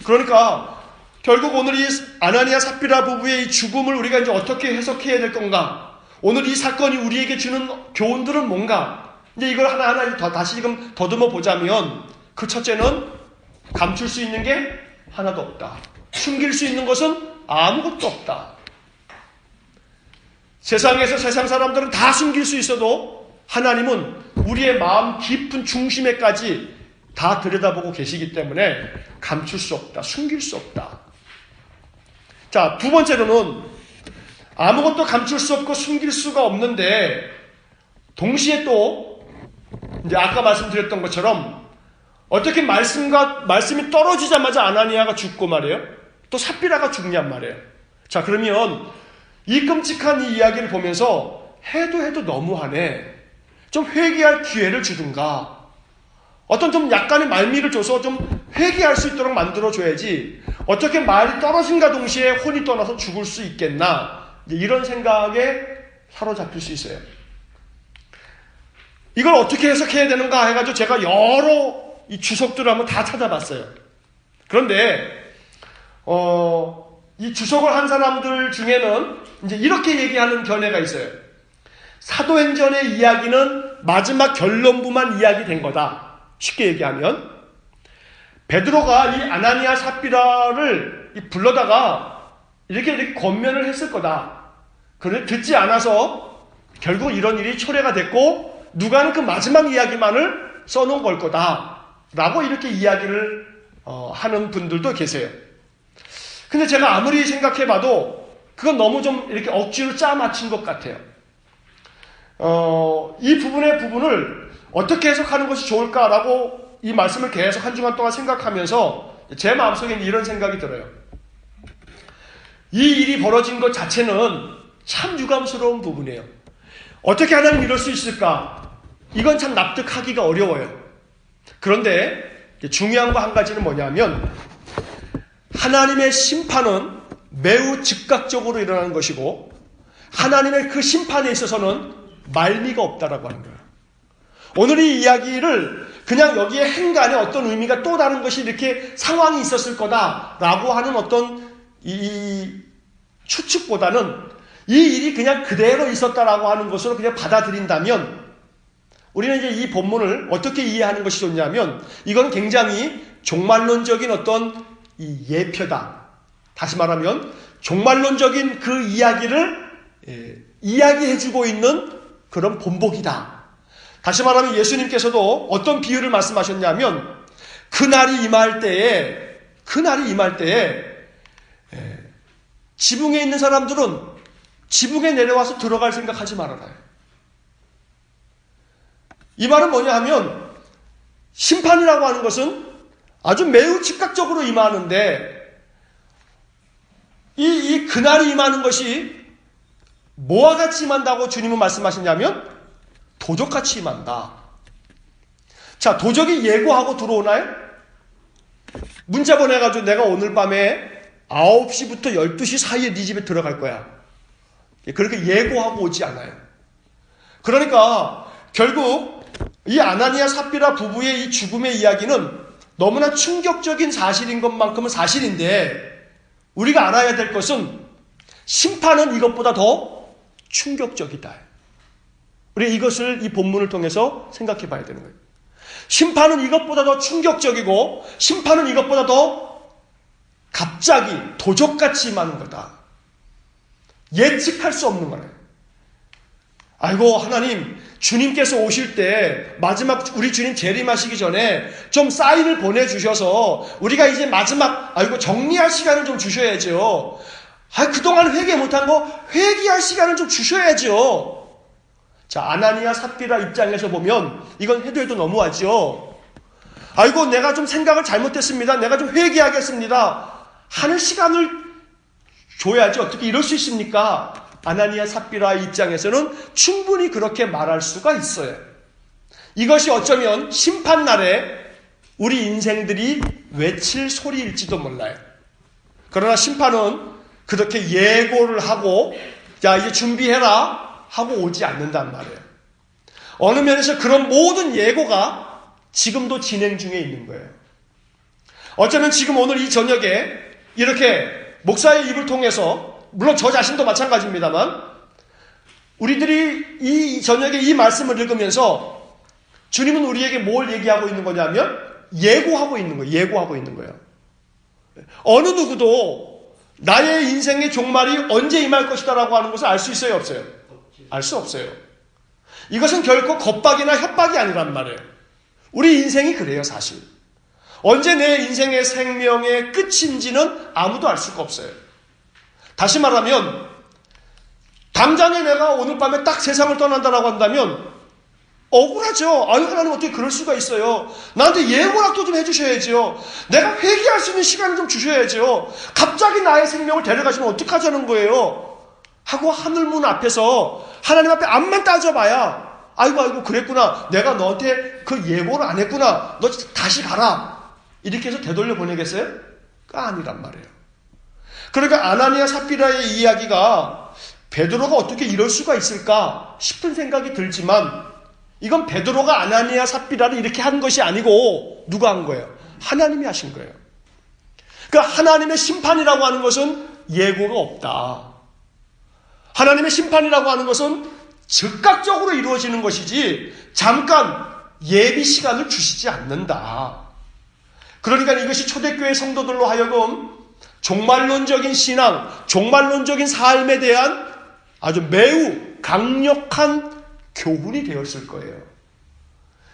그러니까 결국 오늘 이 아나니아 삽비라 부부의 이 죽음을 우리가 이제 어떻게 해석해야 될 건가? 오늘 이 사건이 우리에게 주는 교훈들은 뭔가? 이제 이걸 하나하나 다시 지금 더듬어 보자면 그 첫째는 감출 수 있는 게 하나도 없다. 숨길 수 있는 것은 아무것도 없다. 세상에서 세상 사람들은 다 숨길 수 있어도 하나님은 우리의 마음 깊은 중심에까지 다 들여다보고 계시기 때문에 감출 수 없다. 숨길 수 없다. 자, 두 번째로는 아무것도 감출 수 없고 숨길 수가 없는데 동시에 또 이제 아까 말씀드렸던 것처럼 어떻게 말씀이 떨어지자마자 아나니아가 죽고 말이에요. 또 삽비라가 죽냔 말이에요. 자, 그러면 이 끔찍한 이 이야기를 보면서 해도 너무하네. 좀 회개할 기회를 주든가. 어떤 좀 약간의 말미를 줘서 좀 회개할 수 있도록 만들어줘야지. 어떻게 말이 떨어진가 동시에 혼이 떠나서 죽을 수 있겠나. 이런 생각에 사로잡힐 수 있어요. 이걸 어떻게 해석해야 되는가 해가지고 제가 여러 이 주석들을 한번 다 찾아봤어요. 그런데 이 주석을 한 사람들 중에는 이제 이렇게 얘기하는 견해가 있어요. 사도행전의 이야기는 마지막 결론부만 이야기된 거다. 쉽게 얘기하면 베드로가 이 아나니아 삽비라를 불러다가 이렇게 권면을 했을 거다. 그런데 듣지 않아서 결국 이런 일이 초래가 됐고 누가는 그 마지막 이야기만을 써놓은 걸 거다. 라고 이렇게 이야기를 하는 분들도 계세요. 근데 제가 아무리 생각해봐도 그건 너무 좀 이렇게 억지로 짜맞춘 것 같아요. 이 부분을 어떻게 해석하는 것이 좋을까라고 이 말씀을 계속 한 주간 동안 생각하면서 제 마음속에는 이런 생각이 들어요. 이 일이 벌어진 것 자체는 참 유감스러운 부분이에요. 어떻게 하나님 이럴 수 있을까? 이건 참 납득하기가 어려워요. 그런데 중요한 거 한 가지는 뭐냐면 하나님의 심판은 매우 즉각적으로 일어나는 것이고 하나님의 그 심판에 있어서는 말미가 없다라고 하는 거예요. 오늘 이 이야기를 그냥 여기에 행간에 어떤 의미가 또 다른 것이 이렇게 상황이 있었을 거다라고 하는 어떤 이 추측보다는 이 일이 그냥 그대로 있었다라고 하는 것으로 그냥 받아들인다면 우리는 이제 이 본문을 어떻게 이해하는 것이 좋냐면 이건 굉장히 종말론적인 어떤 이 예표다. 다시 말하면 종말론적인 그 이야기를 이야기해주고 있는 그런 본보기다. 다시 말하면 예수님께서도 어떤 비유를 말씀하셨냐면 그날이 임할 때에 지붕에 있는 사람들은 지붕에 내려와서 들어갈 생각하지 말아라. 이 말은 뭐냐 하면 심판이라고 하는 것은 아주 매우 즉각적으로 임하는데 이 그날이 임하는 것이 뭐와 같이 임한다고 주님은 말씀하시냐면 도적같이 임한다. 자, 도적이 예고하고 들어오나요? 문자 보내가지고 내가 오늘 밤에 9시부터 12시 사이에 네 집에 들어갈 거야. 그렇게 예고하고 오지 않아요. 그러니까 결국 이 아나니아 삽비라 부부의 이 죽음의 이야기는 너무나 충격적인 사실인 것만큼은 사실인데 우리가 알아야 될 것은 심판은 이것보다 더 충격적이다. 우리 이것을 이 본문을 통해서 생각해 봐야 되는 거예요. 심판은 이것보다 더 충격적이고 심판은 이것보다 더 갑자기 도적같이 임하는 거다. 예측할 수 없는 거예요. 아이고 하나님, 주님께서 오실 때 마지막 우리 주님 재림하시기 전에 좀 사인을 보내주셔서 우리가 이제 마지막 정리할 시간을 좀 주셔야죠. 그동안 회개 못한 거 회개할 시간을 좀 주셔야죠. 자, 아나니아 삽비라 입장에서 보면 이건 해도 너무하죠. 아이고 내가 좀 생각을 잘못했습니다. 내가 좀 회개하겠습니다. 하는 시간을 줘야지 어떻게 이럴 수 있습니까? 아나니아 삽비라 입장에서는 충분히 그렇게 말할 수가 있어요. 이것이 어쩌면 심판날에 우리 인생들이 외칠 소리일지도 몰라요. 그러나 심판은 그렇게 예고를 하고 자 이제 준비해라 하고 오지 않는단 말이에요. 어느 면에서 그런 모든 예고가 지금도 진행 중에 있는 거예요. 어쩌면 지금 오늘 이 저녁에 이렇게 목사의 입을 통해서 물론 저 자신도 마찬가지입니다만 우리들이 이 저녁에 이 말씀을 읽으면서 주님은 우리에게 뭘 얘기하고 있는 거냐면 예고하고 있는 거예요. 예고하고 있는 거예요. 어느 누구도 나의 인생의 종말이 언제 임할 것이다라고 하는 것을 알 수 있어요? 없어요? 알 수 없어요. 이것은 결코 겁박이나 협박이 아니란 말이에요. 우리 인생이 그래요, 사실. 언제 내 인생의 생명의 끝인지는 아무도 알 수가 없어요. 다시 말하면 당장에 내가 오늘 밤에 딱 세상을 떠난다라고 한다면 억울하죠. 아니 하나님 어떻게 그럴 수가 있어요. 나한테 예고락도 좀 해주셔야죠. 내가 회개할 수 있는 시간을 좀 주셔야죠. 갑자기 나의 생명을 데려가시면 어떡하자는 거예요. 하고 하늘문 앞에서 하나님 앞에 앞만 따져봐야 아이고 그랬구나. 내가 너한테 그 예고를 안 했구나. 너 다시 가라. 이렇게 해서 되돌려 보내겠어요? 아니란 말이에요. 그러니까 아나니아 삽비라의 이야기가 베드로가 어떻게 이럴 수가 있을까 싶은 생각이 들지만 이건 베드로가 아나니아 삽비라를 이렇게 한 것이 아니고 누가 한 거예요? 하나님이 하신 거예요. 그러니까 하나님의 심판이라고 하는 것은 예고가 없다. 하나님의 심판이라고 하는 것은 즉각적으로 이루어지는 것이지 잠깐 예비 시간을 주시지 않는다. 그러니까 이것이 초대교회 성도들로 하여금 종말론적인 신앙, 종말론적인 삶에 대한 아주 매우 강력한 교훈이 되었을 거예요.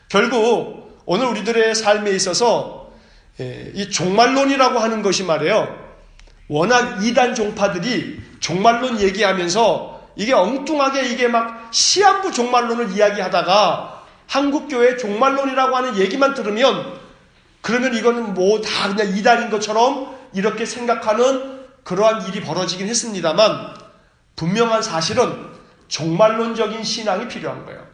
결국 오늘 우리들의 삶에 있어서 이 종말론이라고 하는 것이 말이에요. 워낙 이단 종파들이 종말론 얘기하면서 이게 엉뚱하게 이게 막 시한부 종말론을 이야기하다가 한국교회 종말론이라고 하는 얘기만 들으면 그러면 이거는 뭐 다 그냥 이단인 것처럼 이렇게 생각하는 그러한 일이 벌어지긴 했습니다만 분명한 사실은 종말론적인 신앙이 필요한 거예요.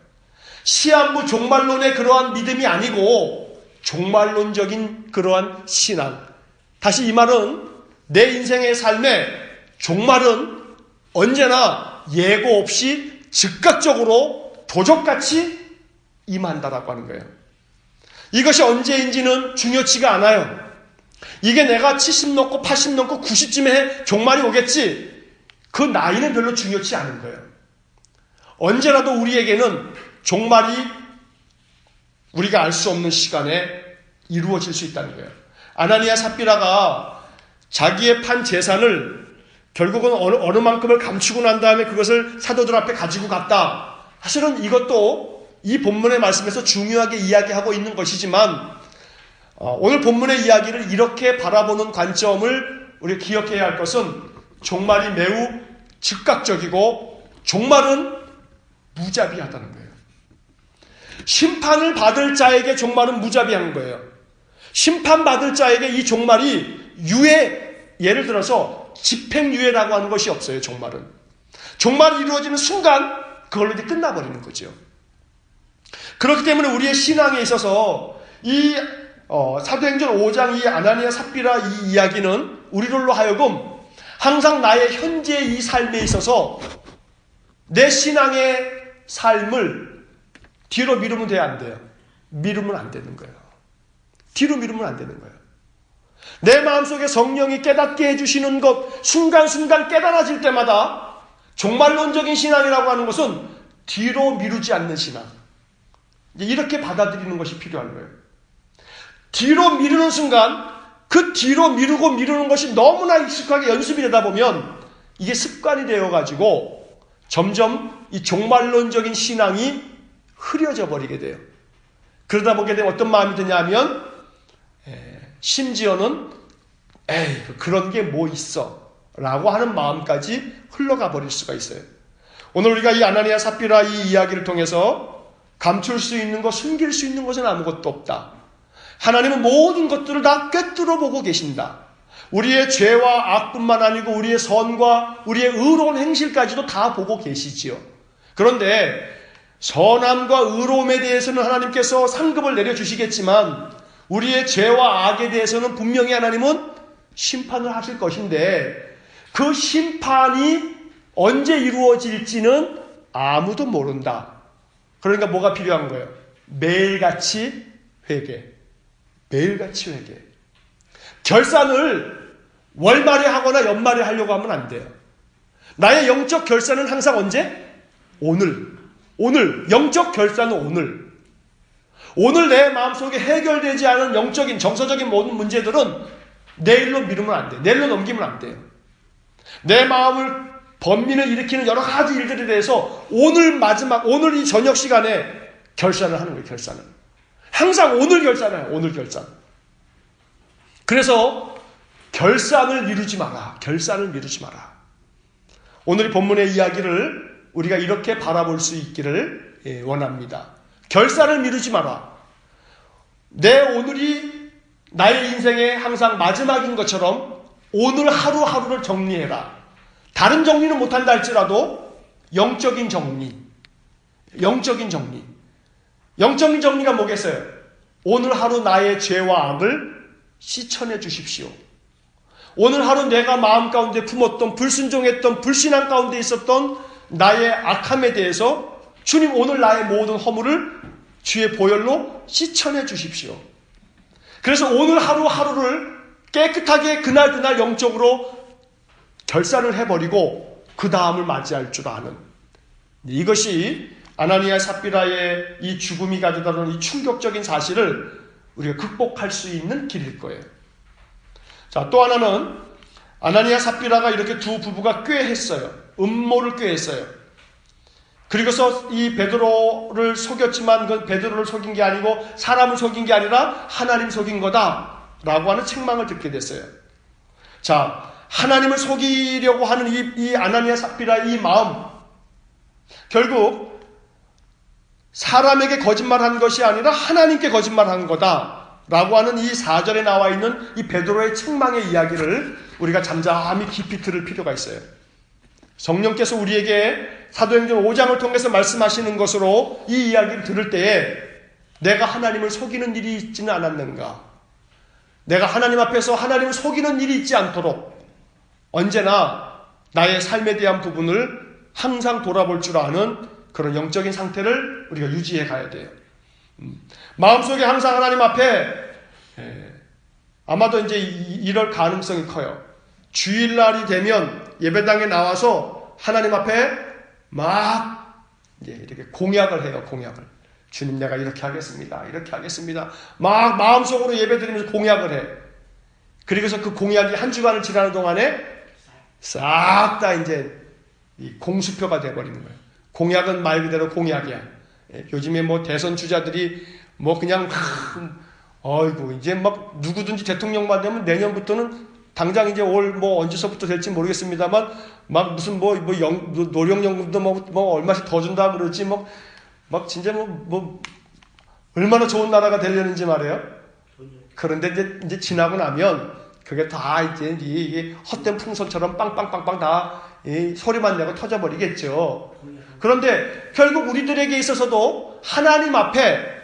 시한부 종말론의 그러한 믿음이 아니고 종말론적인 그러한 신앙. 다시 이 말은 내 인생의 삶에 종말은 언제나 예고 없이 즉각적으로 도적같이 임한다라고 하는 거예요. 이것이 언제인지는 중요치가 않아요. 이게 내가 70 넘고 80 넘고 90쯤에 종말이 오겠지. 그 나이는 별로 중요치 않은 거예요. 언제라도 우리에게는 종말이 우리가 알 수 없는 시간에 이루어질 수 있다는 거예요. 아나니아 삽비라가 자기의 판 재산을 결국은 어느 만큼을 감추고 난 다음에 그것을 사도들 앞에 가지고 갔다. 사실은 이것도 이 본문의 말씀에서 중요하게 이야기하고 있는 것이지만 오늘 본문의 이야기를 이렇게 바라보는 관점을 우리가 기억해야 할 것은 종말이 매우 즉각적이고 종말은 무자비하다는 거예요. 심판을 받을 자에게 종말은 무자비한 거예요. 심판받을 자에게 이 종말이 예를 들어서 집행유예라고 하는 것이 없어요. 종말이 이루어지는 순간 그걸로 이제 끝나버리는 거죠. 그렇기 때문에 우리의 신앙에 있어서 이 사도행전 5장 이 아나니아 삽비라 이 이야기는 우리들로 하여금 항상 나의 현재 이 삶에 있어서 내 신앙의 삶을 뒤로 미루면 돼야 안 돼요. 미루면 안 되는 거예요. 뒤로 미루면 안 되는 거예요. 내 마음속에 성령이 깨닫게 해주시는 것, 순간순간 깨달아질 때마다 종말론적인 신앙이라고 하는 것은 뒤로 미루지 않는 신앙. 이렇게 받아들이는 것이 필요한 거예요. 뒤로 미루는 순간 그 뒤로 미루는 것이 너무나 익숙하게 연습이 되다 보면 이게 습관이 되어가지고 점점 이 종말론적인 신앙이 흐려져 버리게 돼요. 그러다 보게 되면 어떤 마음이 드냐면 심지어는 그런 게 뭐 있어 라고 하는 마음까지 흘러가 버릴 수가 있어요. 오늘 우리가 이 아나니아 삽비라 이 이야기를 통해서 감출 수 있는 것, 숨길 수 있는 것은 아무것도 없다. 하나님은 모든 것들을 다 꿰뚫어 보고 계신다. 우리의 죄와 악뿐만 아니고 우리의 선과 우리의 의로운 행실까지도 다 보고 계시지요. 그런데 선함과 의로움에 대해서는 하나님께서 상급을 내려주시겠지만 우리의 죄와 악에 대해서는 분명히 하나님은 심판을 하실 것인데 그 심판이 언제 이루어질지는 아무도 모른다. 그러니까 뭐가 필요한 거예요? 매일같이 회개. 매일같이 회개. 결산을 월말에 하거나 연말에 하려고 하면 안 돼요. 나의 영적 결산은 항상 언제? 오늘. 영적 결산은 오늘. 오늘 내 마음속에 해결되지 않은 영적인 정서적인 모든 문제들은 내일로 미루면 안 돼요. 내일로 넘기면 안 돼요. 내 마음을 번민을 일으키는 여러 가지 일들에 대해서 오늘 이 저녁 시간에 결산을 하는 거예요. 결산을. 항상 오늘 결산해요. 오늘 결산. 그래서 결산을 미루지 마라. 결산을 미루지 마라. 오늘 본문의 이야기를 우리가 이렇게 바라볼 수 있기를 원합니다. 결산을 미루지 마라. 내 오늘이 나의 인생의 항상 마지막인 것처럼 오늘 하루하루를 정리해라. 다른 정리는 못한다 할지라도 영적인 정리. 영적인 정리가 뭐겠어요? 오늘 하루 나의 죄와 악을 씻어내 주십시오. 오늘 하루 내가 마음 가운데 품었던 불순종했던 불신앙 가운데 있었던 나의 악함에 대해서 주님 오늘 나의 모든 허물을 주의 보혈로 씻어내 주십시오. 그래서 오늘 하루하루를 깨끗하게 그날 영적으로 결산을 해버리고 그 다음을 맞이할 줄 아는 이것이 아나니아 삽비라의 이 죽음이 가져다 놓은 이 충격적인 사실을 우리가 극복할 수 있는 길일 거예요. 자, 또 하나는 아나니아 삽비라가 이렇게 두 부부가 꾀했어요. 음모를 꾀했어요. 그리고서 이 베드로를 속였지만 그 베드로를 속인 게 아니고 사람을 속인 게 아니라 하나님 속인 거다라고 하는 책망을 듣게 됐어요. 자, 하나님을 속이려고 하는 이 아나니아 삽비라의 이 마음, 결국 사람에게 거짓말한 것이 아니라 하나님께 거짓말한 거다라고 하는 이 4절에 나와 있는 이 베드로의 책망의 이야기를 우리가 잠잠히 깊이 들을 필요가 있어요. 성령께서 우리에게 사도행전 5장을 통해서 말씀하시는 것으로 이 이야기를 들을 때에 내가 하나님을 속이는 일이 있지는 않았는가? 내가 하나님 앞에서 하나님을 속이는 일이 있지 않도록 언제나 나의 삶에 대한 부분을 항상 돌아볼 줄 아는 그런 영적인 상태를 우리가 유지해 가야 돼요. 마음속에 항상 하나님 앞에 아마도 이제 이럴 가능성이 커요. 주일날이 되면 예배당에 나와서 하나님 앞에 막 이렇게 공약을 해요. 공약을. 주님 내가 이렇게 하겠습니다. 이렇게 하겠습니다. 막 마음속으로 예배드리면서 공약을 해. 그리고서 그 공약이 한 주간을 지나는 동안에 싹 다 이제 이 공수표가 돼버리는 거예요. 공약은 말 그대로 공약이야. 요즘에 뭐 대선 주자들이 뭐 그냥 어이구 이제 막 누구든지 대통령만 되면 내년부터는 당장 이제 올 뭐 언제서부터 될지 모르겠습니다만 막 무슨 노령연금도 뭐 얼마씩 더 준다 그러지 막 진짜 뭐 얼마나 좋은 나라가 되려는지 말이에요. 그런데 이제 지나고 나면 그게 다 이제 이게 헛된 풍선처럼 빵빵빵빵 다 소리만 내고 터져버리겠죠. 그런데 결국 우리들에게 있어서도 하나님 앞에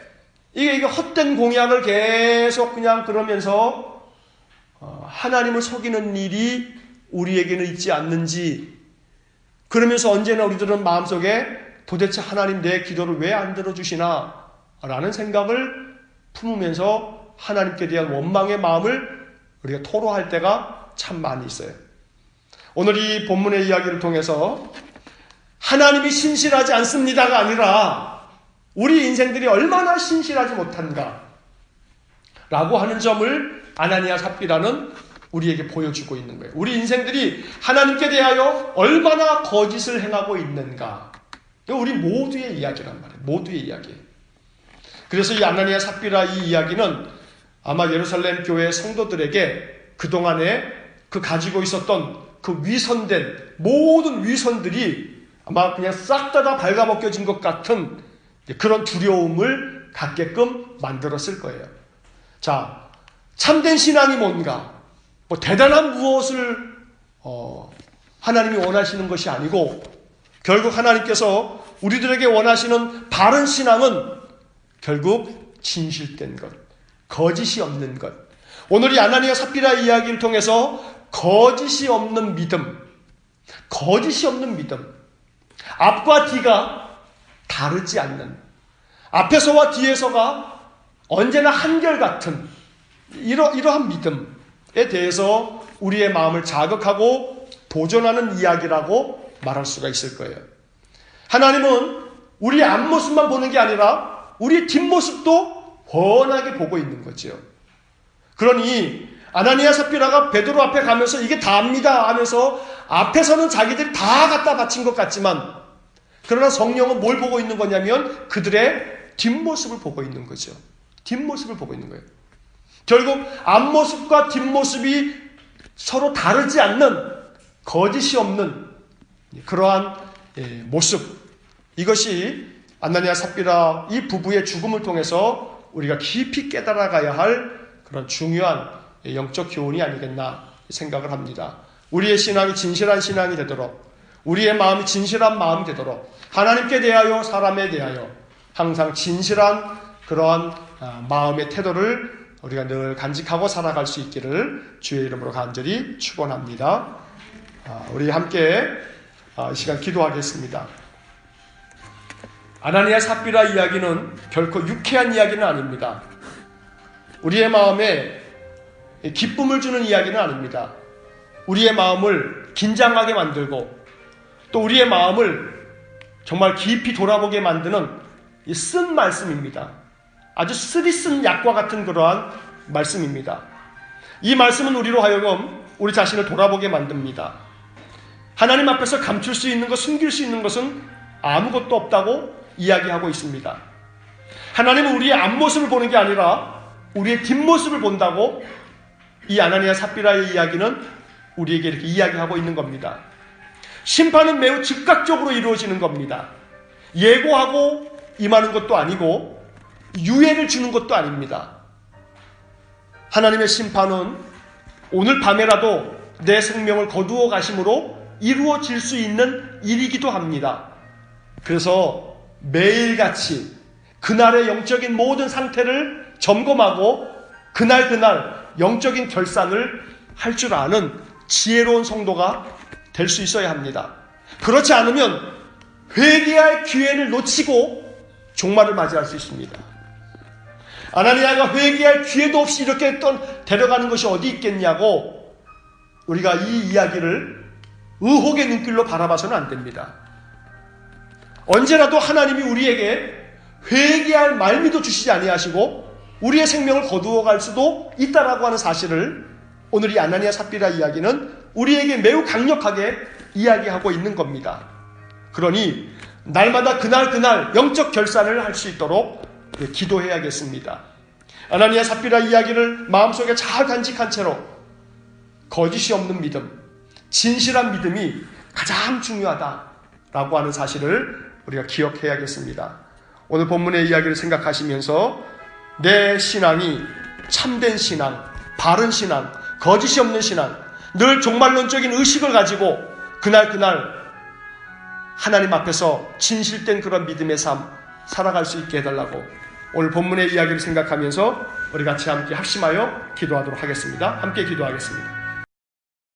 이게 헛된 공약을 계속 그냥 그러면서 하나님을 속이는 일이 우리에게는 있지 않는지, 그러면서 언제나 우리들은 마음속에 도대체 하나님 내 기도를 왜 안 들어주시나 라는 생각을 품으면서 하나님께 대한 원망의 마음을 우리가 토로할 때가 참 많이 있어요. 오늘 이 본문의 이야기를 통해서 하나님이 신실하지 않습니다가 아니라 우리 인생들이 얼마나 신실하지 못한가 라고 하는 점을 아나니아 삽비라는 우리에게 보여주고 있는 거예요. 우리 인생들이 하나님께 대하여 얼마나 거짓을 행하고 있는가. 우리 모두의 이야기란 말이에요. 모두의 이야기. 그래서 이 아나니아 삽비라 이 이야기는 아마 예루살렘 교회 성도들에게 그동안에 그 가지고 있었던 그 위선된 모든 위선들이 아마 그냥 싹 다 발가벗겨진 것 같은 그런 두려움을 갖게끔 만들었을 거예요. 자, 참된 신앙이 뭔가? 뭐 대단한 무엇을 하나님이 원하시는 것이 아니고 결국 하나님께서 우리들에게 원하시는 바른 신앙은 결국 진실된 것, 거짓이 없는 것. 오늘 이 아나니아 삽비라 이야기를 통해서 거짓이 없는 믿음, 거짓이 없는 믿음, 앞과 뒤가 다르지 않는, 앞에서와 뒤에서가 언제나 한결같은 이러한 믿음에 대해서 우리의 마음을 자극하고 도전하는 이야기라고 말할 수가 있을 거예요. 하나님은 우리의 앞모습만 보는 게 아니라 우리의 뒷모습도 훤하게 보고 있는 거죠. 그러니 아나니아 삽비라가 베드로 앞에 가면서 이게 다입니다 하면서 앞에서는 자기들이 다 갖다 바친 것 같지만 그러나 성령은 뭘 보고 있는 거냐면 그들의 뒷모습을 보고 있는 거죠. 뒷모습을 보고 있는 거예요. 결국 앞모습과 뒷모습이 서로 다르지 않는 거짓이 없는 그러한 모습, 이것이 아나니아 삽비라 이 부부의 죽음을 통해서 우리가 깊이 깨달아가야 할 그런 중요한 영적 교훈이 아니겠나 생각을 합니다. 우리의 신앙이 진실한 신앙이 되도록, 우리의 마음이 진실한 마음이 되도록 하나님께 대하여 사람에 대하여 항상 진실한 그러한 마음의 태도를 우리가 늘 간직하고 살아갈 수 있기를 주의 이름으로 간절히 축원합니다. 우리 함께 이 시간 기도하겠습니다. 아나니아 삽비라 이야기는 결코 유쾌한 이야기는 아닙니다. 우리의 마음에 기쁨을 주는 이야기는 아닙니다. 우리의 마음을 긴장하게 만들고 또 우리의 마음을 정말 깊이 돌아보게 만드는 쓴 말씀입니다. 아주 쓰디쓴 약과 같은 그러한 말씀입니다. 이 말씀은 우리로 하여금 우리 자신을 돌아보게 만듭니다. 하나님 앞에서 감출 수 있는 것, 숨길 수 있는 것은 아무것도 없다고 이야기하고 있습니다. 하나님은 우리의 앞모습을 보는 게 아니라 우리의 뒷모습을 본다고 이 아나니아 삽비라의 이야기는 우리에게 이렇게 이야기하고 있는 겁니다. 심판은 매우 즉각적으로 이루어지는 겁니다. 예고하고 임하는 것도 아니고 유예를 주는 것도 아닙니다. 하나님의 심판은 오늘 밤에라도 내 생명을 거두어 가심으로 이루어질 수 있는 일이기도 합니다. 그래서 매일같이 그날의 영적인 모든 상태를 점검하고 그날 영적인 결산을 할 줄 아는 지혜로운 성도가 될 수 있어야 합니다. 그렇지 않으면 회개할 기회를 놓치고 종말을 맞이할 수 있습니다. 아나니아가 회개할 기회도 없이 이렇게 데려가는 것이 어디 있겠냐고 우리가 이 이야기를 의혹의 눈길로 바라봐서는 안 됩니다. 언제라도 하나님이 우리에게 회개할 말미도 주시지 아니하시고 우리의 생명을 거두어 갈 수도 있다라고 하는 사실을 오늘 이 아나니아 삽비라 이야기는 우리에게 매우 강력하게 이야기하고 있는 겁니다. 그러니 날마다 그날 영적 결산을 할 수 있도록 기도해야겠습니다. 아나니아 삽비라 이야기를 마음속에 잘 간직한 채로 거짓이 없는 믿음, 진실한 믿음이 가장 중요하다라고 하는 사실을 우리가 기억해야겠습니다. 오늘 본문의 이야기를 생각하시면서 내 신앙이 참된 신앙, 바른 신앙, 거짓이 없는 신앙, 늘 종말론적인 의식을 가지고 그날 하나님 앞에서 진실된 그런 믿음의 삶 살아갈 수 있게 해달라고 오늘 본문의 이야기를 생각하면서 우리 같이 함께 합심하여 기도하도록 하겠습니다. 함께 기도하겠습니다.